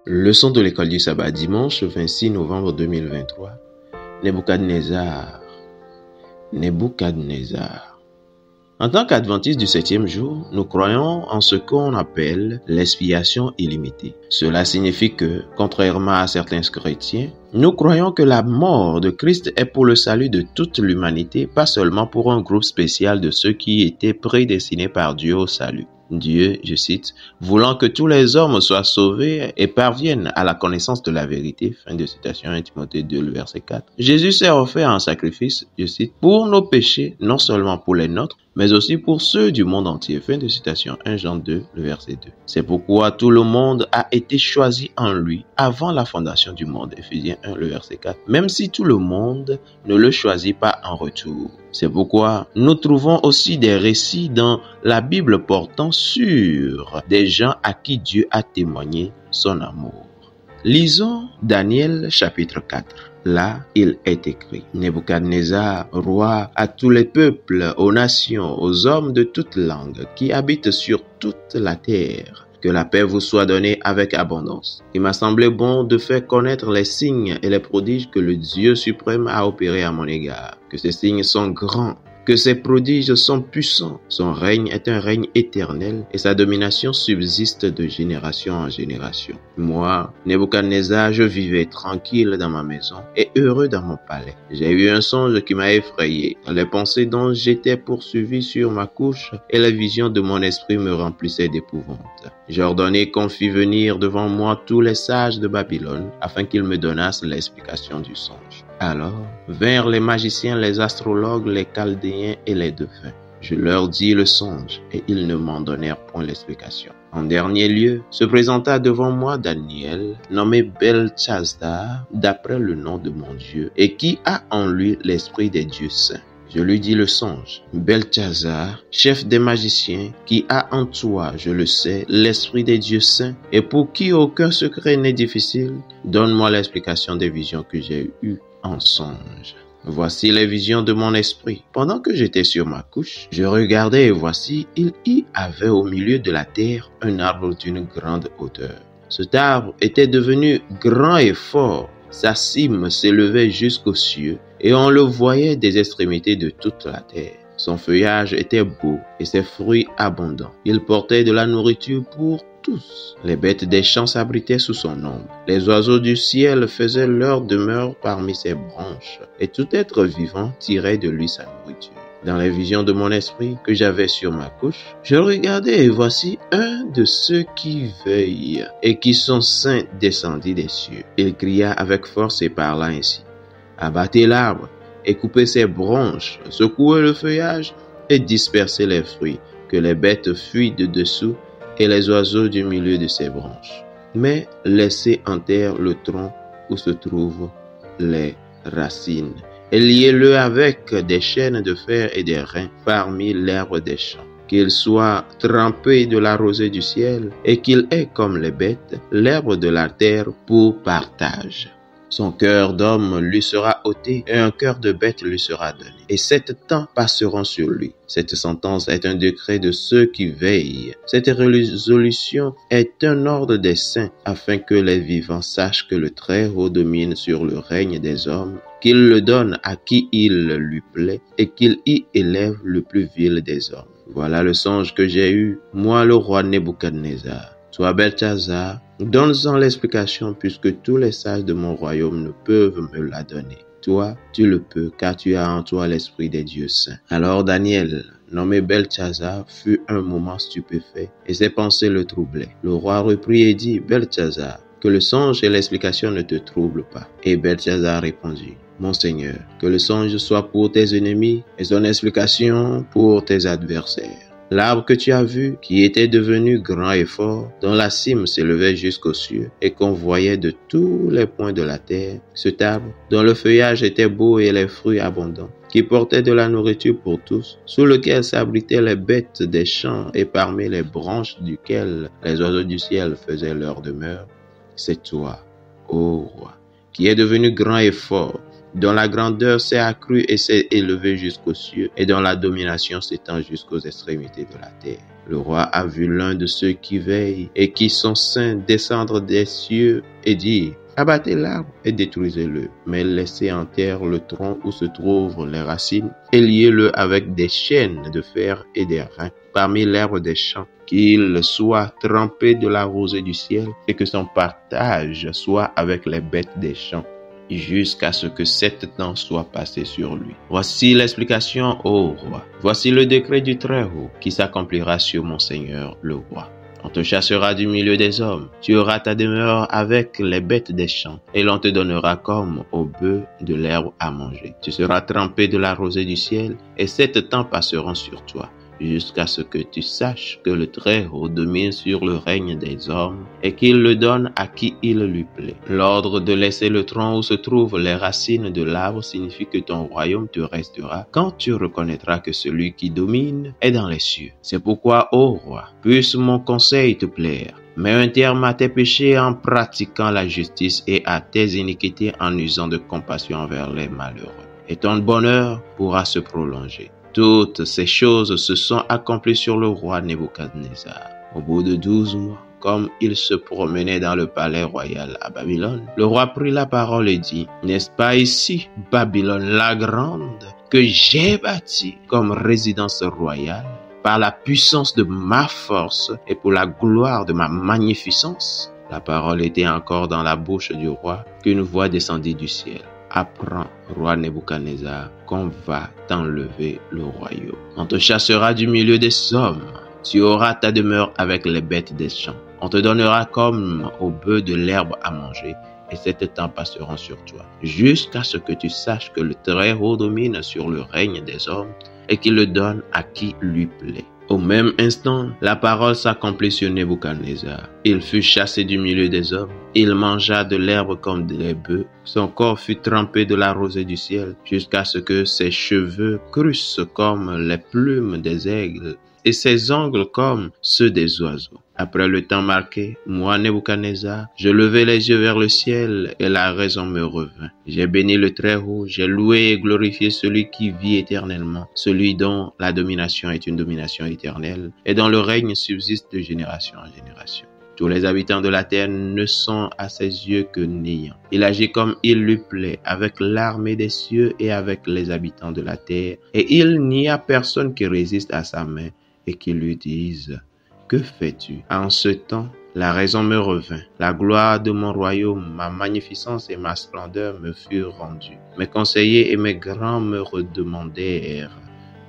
Leçon de l'école du sabbat, dimanche 26 novembre 2023. Nebuchadnezzar. En tant qu'adventistes du 7e jour, nous croyons en ce qu'on appelle l'expiation illimitée. Cela signifie que, contrairement à certains chrétiens, nous croyons que la mort de Christ est pour le salut de toute l'humanité, pas seulement pour un groupe spécial de ceux qui étaient prédestinés par Dieu au salut. Dieu, je cite, « voulant que tous les hommes soient sauvés et parviennent à la connaissance de la vérité », fin de citation 1 Timothée 2, le verset 4. Jésus s'est offert en sacrifice, je cite, « pour nos péchés, non seulement pour les nôtres, mais aussi pour ceux du monde entier », fin de citation 1 Jean 2, le verset 2. C'est pourquoi tout le monde a été choisi en lui avant la fondation du monde, Éphésiens 1, le verset 4, même si tout le monde ne le choisit pas en retour. C'est pourquoi nous trouvons aussi des récits dans la Bible portant sur des gens à qui Dieu a témoigné son amour. Lisons Daniel chapitre 4. Là, il est écrit, « Nebuchadnezzar, roi à tous les peuples, aux nations, aux hommes de toutes langues qui habitent sur toute la terre, que la paix vous soit donnée avec abondance. Il m'a semblé bon de faire connaître les signes et les prodiges que le Dieu suprême a opérés à mon égard, que ces signes sont grands, que ses prodiges sont puissants. Son règne est un règne éternel et sa domination subsiste de génération en génération. Moi, Nebuchadnezzar, je vivais tranquille dans ma maison et heureux dans mon palais. J'ai eu un songe qui m'a effrayé. Les pensées dont j'étais poursuivi sur ma couche et les visions de mon esprit me remplissaient d'épouvante. J'ai ordonné qu'on fît venir devant moi tous les sages de Babylone afin qu'ils me donnassent l'explication du songe. Alors vinrent les magiciens, les astrologues, les chaldéens et les devins. Je leur dis le songe et ils ne m'en donnèrent point l'explication. En dernier lieu, se présenta devant moi Daniel, nommé Belteshazzar, d'après le nom de mon Dieu, et qui a en lui l'esprit des dieux saints. Je lui dis le songe. Belteshazzar, chef des magiciens, qui a en toi, je le sais, l'esprit des dieux saints, et pour qui aucun secret n'est difficile, donne-moi l'explication des visions que j'ai eues en songe. Voici les visions de mon esprit. Pendant que j'étais sur ma couche, je regardais et voici, il y avait au milieu de la terre un arbre d'une grande hauteur. Cet arbre était devenu grand et fort. Sa cime s'élevait jusqu'aux cieux et on le voyait des extrémités de toute la terre. Son feuillage était beau et ses fruits abondants. Il portait de la nourriture pour tous. Les bêtes des champs s'abritaient sous son ombre. Les oiseaux du ciel faisaient leur demeure parmi ses branches et tout être vivant tirait de lui sa nourriture. Dans les visions de mon esprit que j'avais sur ma couche, je regardais et voici un de ceux qui veillent et qui sont saints descendit des cieux. Il cria avec force et parla ainsi. Abattez l'arbre et coupez ses branches, secouez le feuillage et dispersez les fruits, que les bêtes fuient de dessous et les oiseaux du milieu de ses branches. Mais laissez en terre le tronc où se trouvent les racines et liez-le avec des chaînes de fer et des reins parmi l'herbe des champs. Qu'il soit trempé de la rosée du ciel et qu'il ait comme les bêtes l'herbe de la terre pour partage. Son cœur d'homme lui sera ôté et un cœur de bête lui sera donné. Et 7 temps passeront sur lui. Cette sentence est un décret de ceux qui veillent. Cette résolution est un ordre des saints afin que les vivants sachent que le Très-Haut domine sur le règne des hommes, qu'il le donne à qui il lui plaît et qu'il y élève le plus vil des hommes. Voilà le songe que j'ai eu, moi le roi Nebuchadnezzar. Toi, Belteshazzar, donne-en l'explication puisque tous les sages de mon royaume ne peuvent me la donner. Toi, tu le peux car tu as en toi l'esprit des dieux saints. Alors Daniel, nommé Belteshazzar, fut un moment stupéfait et ses pensées le troublaient. Le roi reprit et dit, Belteshazzar, que le songe et l'explication ne te troublent pas. Et Belteshazzar répondit, mon Seigneur, que le songe soit pour tes ennemis et son explication pour tes adversaires. L'arbre que tu as vu, qui était devenu grand et fort, dont la cime s'élevait jusqu'aux cieux et qu'on voyait de tous les points de la terre, cet arbre, dont le feuillage était beau et les fruits abondants, qui portait de la nourriture pour tous, sous lequel s'abritaient les bêtes des champs et parmi les branches duquel les oiseaux du ciel faisaient leur demeure, c'est toi, ô roi, qui es devenu grand et fort, dont la grandeur s'est accrue et s'est élevée jusqu'aux cieux, et dont la domination s'étend jusqu'aux extrémités de la terre. Le roi a vu l'un de ceux qui veillent et qui sont saints descendre des cieux et dire: abattez l'arbre et détruisez-le, mais laissez en terre le tronc où se trouvent les racines et liez-le avec des chaînes de fer et des reins parmi l'herbe des champs, qu'il soit trempé de la rosée du ciel et que son partage soit avec les bêtes des champs, jusqu'à ce que 7 temps soit passé sur lui. Voici l'explication, ô roi. Voici le décret du Très-Haut qui s'accomplira sur mon Seigneur le roi. On te chassera du milieu des hommes, tu auras ta demeure avec les bêtes des champs, et l'on te donnera comme au bœuf de l'herbe à manger. Tu seras trempé de la rosée du ciel, et 7 temps passeront sur toi, jusqu'à ce que tu saches que le Très-Haut domine sur le règne des hommes et qu'il le donne à qui il lui plaît. L'ordre de laisser le tronc où se trouvent les racines de l'arbre signifie que ton royaume te restera quand tu reconnaîtras que celui qui domine est dans les cieux. C'est pourquoi, ô roi, puisse mon conseil te plaire. Mets un terme à tes péchés en pratiquant la justice et à tes iniquités en usant de compassion envers les malheureux. Et ton bonheur pourra se prolonger. Toutes ces choses se sont accomplies sur le roi Nebuchadnezzar. Au bout de 12 mois, comme il se promenait dans le palais royal à Babylone, le roi prit la parole et dit: n'est-ce pas ici, Babylone la grande, que j'ai bâtie comme résidence royale, par la puissance de ma force et pour la gloire de ma magnificence? La parole était encore dans la bouche du roi qu'une voix descendit du ciel. Apprends, roi Nebuchadnezzar, qu'on va t'enlever le royaume. On te chassera du milieu des hommes. Tu auras ta demeure avec les bêtes des champs. On te donnera comme au bœuf de l'herbe à manger, et 7 temps passeront sur toi, jusqu'à ce que tu saches que le Très-Haut domine sur le règne des hommes et qu'il le donne à qui lui plaît. Au même instant, la parole s'accomplit sur Nebuchadnezzar. Il fut chassé du milieu des hommes. Il mangea de l'herbe comme des bœufs. Son corps fut trempé de la rosée du ciel, jusqu'à ce que ses cheveux crussent comme les plumes des aigles et ses ongles comme ceux des oiseaux. Après le temps marqué, moi, Nebuchadnezzar, je levai les yeux vers le ciel et la raison me revint. J'ai béni le Très-Haut, j'ai loué et glorifié celui qui vit éternellement, celui dont la domination est une domination éternelle et dont le règne subsiste de génération en génération. Tous les habitants de la terre ne sont à ses yeux que néants. Il agit comme il lui plaît, avec l'armée des cieux et avec les habitants de la terre, et il n'y a personne qui résiste à sa main et qui lui dise: que fais-tu? En ce temps, la raison me revint. La gloire de mon royaume, ma magnificence et ma splendeur me furent rendues. Mes conseillers et mes grands me redemandèrent.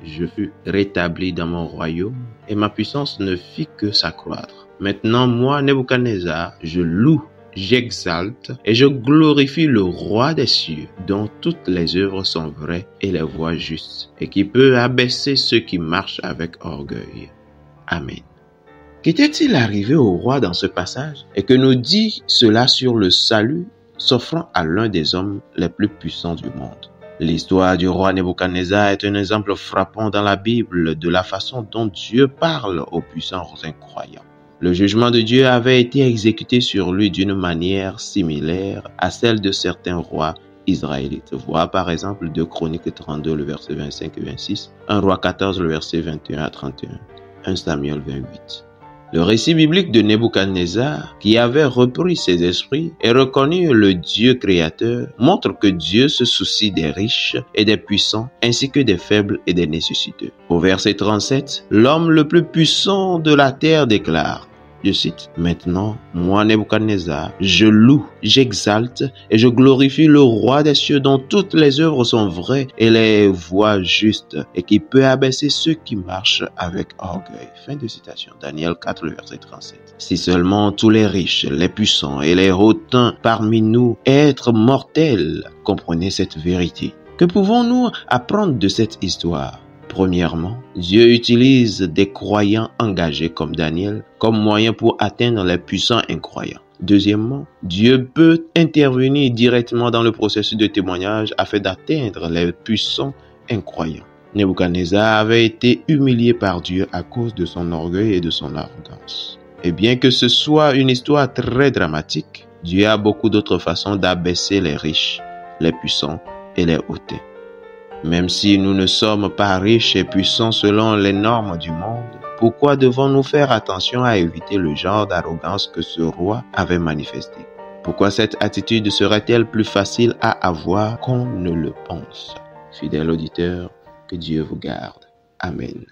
Je fus rétabli dans mon royaume et ma puissance ne fit que s'accroître. Maintenant, moi, Nebuchadnezzar, je loue, j'exalte et je glorifie le roi des cieux, dont toutes les œuvres sont vraies et les voies justes, et qui peut abaisser ceux qui marchent avec orgueil. Amen. Qu'était-il arrivé au roi dans ce passage et que nous dit cela sur le salut s'offrant à l'un des hommes les plus puissants du monde? L'histoire du roi Nebuchadnezzar est un exemple frappant dans la Bible de la façon dont Dieu parle aux puissants incroyants. Le jugement de Dieu avait été exécuté sur lui d'une manière similaire à celle de certains rois israélites. Vois par exemple 2 Chroniques 32, le verset 25 et 26, 1 Roi 14, le verset 21 à 31, 1 Samuel 28. Le récit biblique de Nebuchadnezzar, qui avait repris ses esprits et reconnu le Dieu créateur, montre que Dieu se soucie des riches et des puissants, ainsi que des faibles et des nécessiteux. Au verset 37, l'homme le plus puissant de la terre déclare, je cite, « Maintenant, moi Nebuchadnezzar, je loue, j'exalte et je glorifie le roi des cieux dont toutes les œuvres sont vraies et les voies justes et qui peut abaisser ceux qui marchent avec orgueil. » Fin de citation. Daniel 4, le verset 37. Si seulement tous les riches, les puissants et les hautains parmi nous, êtres mortels, comprenaient cette vérité. Que pouvons-nous apprendre de cette histoire? Premièrement, Dieu utilise des croyants engagés comme Daniel comme moyen pour atteindre les puissants incroyants. Deuxièmement, Dieu peut intervenir directement dans le processus de témoignage afin d'atteindre les puissants incroyants. Nebuchadnezzar avait été humilié par Dieu à cause de son orgueil et de son arrogance. Et bien que ce soit une histoire très dramatique, Dieu a beaucoup d'autres façons d'abaisser les riches, les puissants et les hautains. Même si nous ne sommes pas riches et puissants selon les normes du monde, pourquoi devons-nous faire attention à éviter le genre d'arrogance que ce roi avait manifesté? Pourquoi cette attitude serait-elle plus facile à avoir qu'on ne le pense? Fidèle auditeur, que Dieu vous garde. Amen.